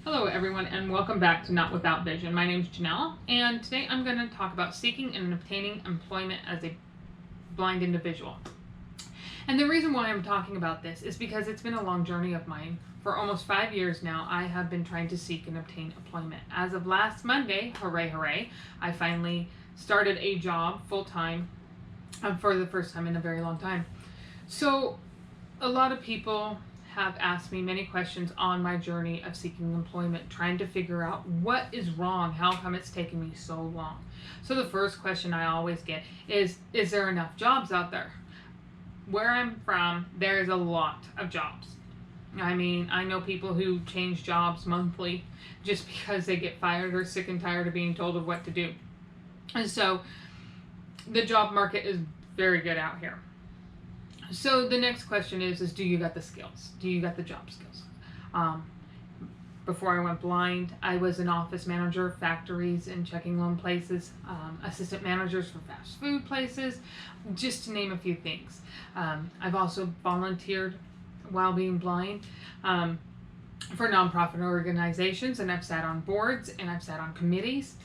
Hello everyone and welcome back to Not Without Vision. My name is Janelle and today I'm going to talk about seeking and obtaining employment as a blind individual. And the reason why I'm talking about this is because it's been a long journey of mine. For almost 5 years now, I have been trying to seek and obtain employment. As of last Monday, hooray, hooray, I finally started a job full-time for the first time in a very long time. So a lot of people have asked me many questions on my journey of seeking employment, trying to figure out what is wrong, how come it's taken me so long. So the first question I always get is there enough jobs out there? Where I'm from, there is a lot of jobs. I mean, I know people who change jobs monthly just because they get fired or sick and tired of being told of what to do. And so the job market is very good out here. So the next question is do you got the skills? Do you got the job skills? Before I went blind, I was an office manager of factories and checking loan places, assistant managers for fast food places, just to name a few things. I've also volunteered while being blind for nonprofit organizations, and I've sat on boards and I've sat on committees.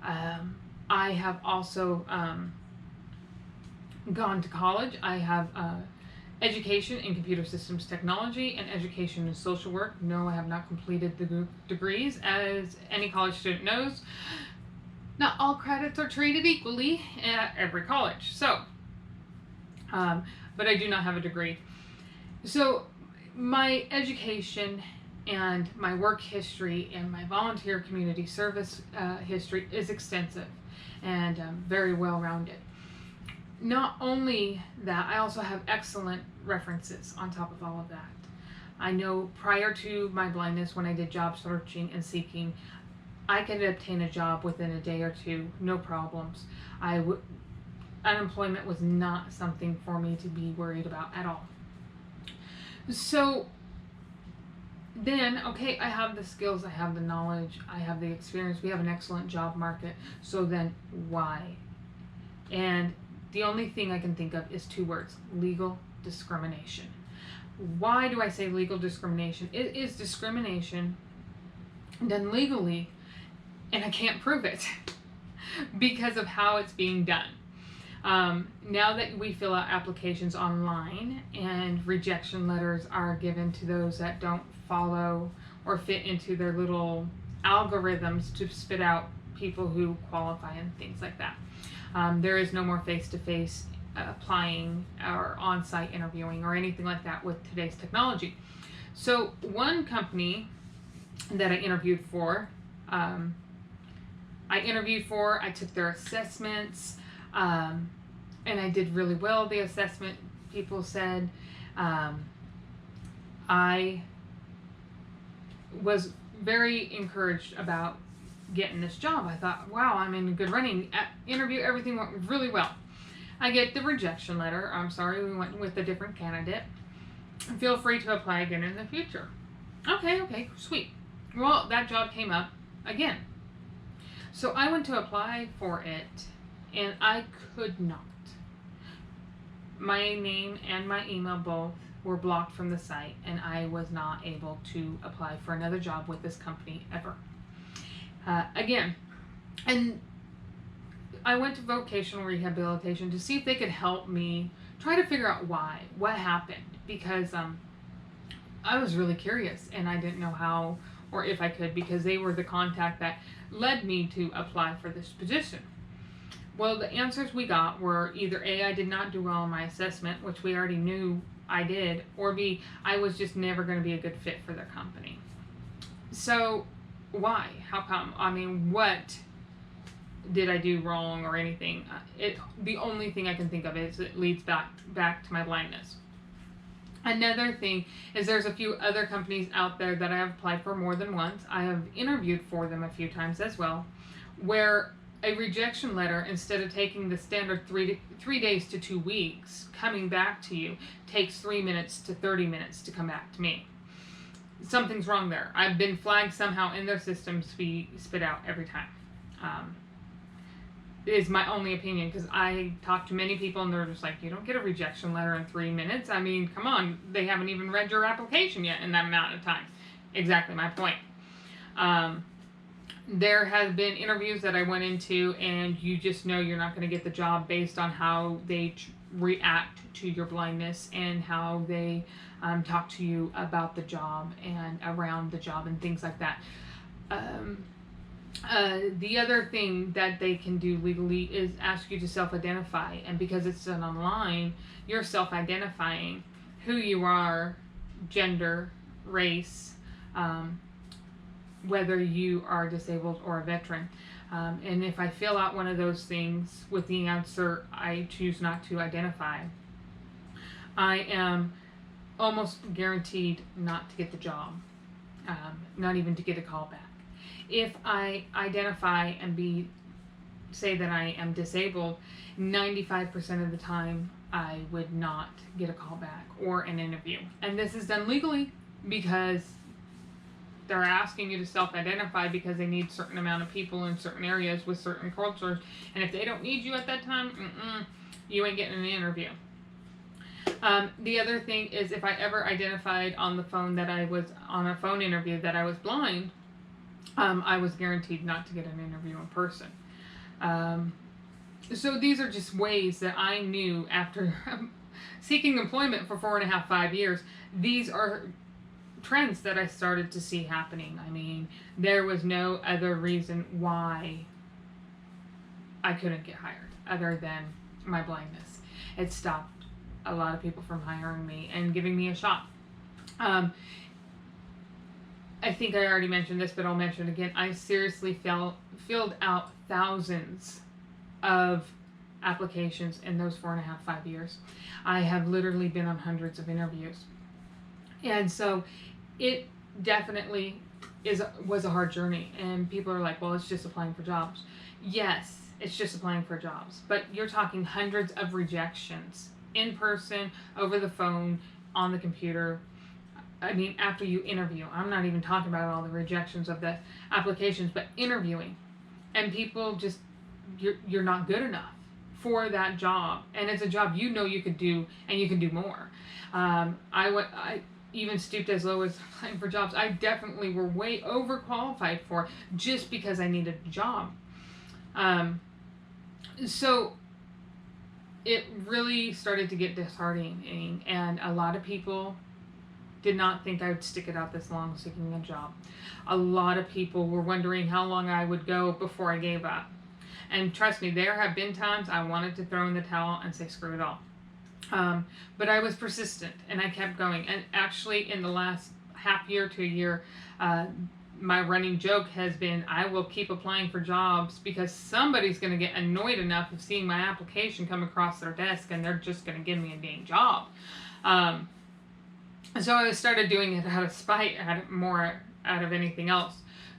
I have also gone to college. I have education in computer systems technology and education in social work. No, I have not completed the degrees. As any college student knows, not all credits are treated equally at every college. So, but I do not have a degree. So my education and my work history and my volunteer community service history is extensive and very well-rounded. Not only that, I also have excellent references on top of all of that. I know prior to my blindness, when I did job searching and seeking, I could obtain a job within a day or two, no problems. Unemployment was not something for me to be worried about at all. So then, okay, I have the skills, I have the knowledge, I have the experience, we have an excellent job market, so then why? And the only thing I can think of is two words: legal discrimination. Why do I say legal discrimination? It is discrimination done legally, and I can't prove it because of how it's being done. Now that we fill out applications online and rejection letters are given to those that don't follow or fit into their little algorithms to spit out people who qualify and things like that. There is no more face-to-face applying or on-site interviewing or anything like that with today's technology. So one company that I interviewed for, I took their assessments, and I did really well. The assessment people said, I was very encouraged about getting this job. I thought, wow, I'm in good running. At interview, everything went really well. I get the rejection letter. I'm sorry, we went with a different candidate. Feel free to apply again in the future. Okay, sweet. Well, that job came up again. So I went to apply for it, and I could not. My name and my email both were blocked from the site, and I was not able to apply for another job with this company ever. Again, and I went to vocational rehabilitation to see if they could help me try to figure out what happened, because I was really curious and I didn't know how or if I could, because they were the contact that led me to apply for this position. Well, the answers we got were either A, I did not do well on my assessment, which we already knew I did, or B, I was just never going to be a good fit for their company. So why? How come? I mean, what did I do wrong or anything? The only thing I can think of is it leads back to my blindness. Another thing is there's a few other companies out there that I have applied for more than once. I have interviewed for them a few times as well, where a rejection letter, instead of taking the standard 3 days to 2 weeks coming back to you, takes 3 minutes to 30 minutes to come back to me. Something's wrong there. I've been flagged somehow in their systems to be spit out every time. Is my only opinion, because I talked to many people and they're just like, you don't get a rejection letter in 3 minutes. I mean, come on, they haven't even read your application yet in that amount of time. Exactly my point. There have been interviews that I went into, and you just know you're not going to get the job based on how they react to your blindness and how they talk to you about the job and around the job and things like that. The other thing that they can do legally is ask you to self-identify, and because it's done online, you're self-identifying who you are, gender, race, whether you are disabled or a veteran. And if I fill out one of those things with the answer, I choose not to identify, I am almost guaranteed not to get the job, not even to get a call back. If I identify and say that I am disabled, 95% of the time I would not get a call back or an interview. And this is done legally because they're asking you to self-identify because they need a certain amount of people in certain areas with certain cultures. And if they don't need you at that time, you ain't getting an interview. The other thing is, if I ever identified on the phone that I was on a phone interview that I was blind, I was guaranteed not to get an interview in person. So these are just ways that I knew after seeking employment for 4.5, 5 years, these are trends that I started to see happening. I mean, there was no other reason why I couldn't get hired other than my blindness. It stopped a lot of people from hiring me and giving me a shot. I think I already mentioned this, but I'll mention it again. I seriously filled out thousands of applications in those 4.5, 5 years. I have literally been on hundreds of interviews. And so it definitely was a hard journey. And people are like, well, it's just applying for jobs. Yes, it's just applying for jobs. But you're talking hundreds of rejections in person, over the phone, on the computer. I mean, after you interview. I'm not even talking about all the rejections of the applications, but interviewing. And people just, you're not good enough for that job. And it's a job you know you could do, and you can do more. I even stooped as low as applying for jobs I definitely were way overqualified for just because I needed a job. So it really started to get disheartening, and a lot of people did not think I would stick it out this long seeking a job. A lot of people were wondering how long I would go before I gave up. And trust me, there have been times I wanted to throw in the towel and say screw it all. But I was persistent and I kept going. And actually in the last half year to a year, my running joke has been I will keep applying for jobs because somebody's going to get annoyed enough of seeing my application come across their desk and they're just going to give me a dang job. So I started doing it out of spite, more out of anything else.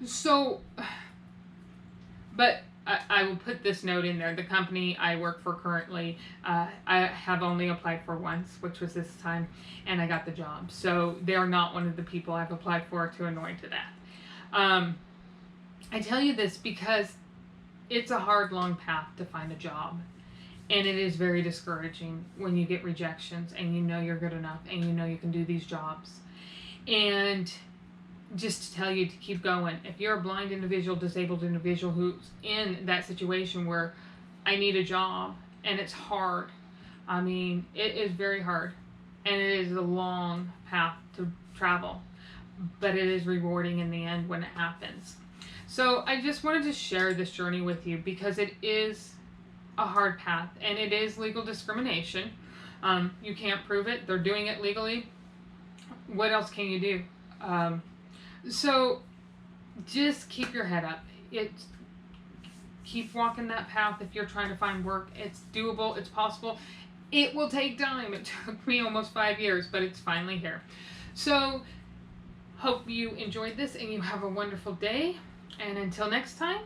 So, but I will put this note in there. The company I work for currently, I have only applied for once, which was this time, and I got the job. So they are not one of the people I've applied for to annoy to that. I tell you this because it's a hard, long path to find a job. And it is very discouraging when you get rejections and you know you're good enough and you know you can do these jobs. And just to tell you to keep going. If you're a blind individual, disabled individual who's in that situation where I need a job and it's hard, I mean, it is very hard. And it is a long path to travel. But it is rewarding in the end when it happens. So I just wanted to share this journey with you because it is a hard path, and it is legal discrimination. You can't prove it. They're doing it legally. What else can you do? So just keep your head up. Keep walking that path if you're trying to find work. It's doable. It's possible. It will take time. It took me almost 5 years, but it's finally here. So hope you enjoyed this and you have a wonderful day. And until next time,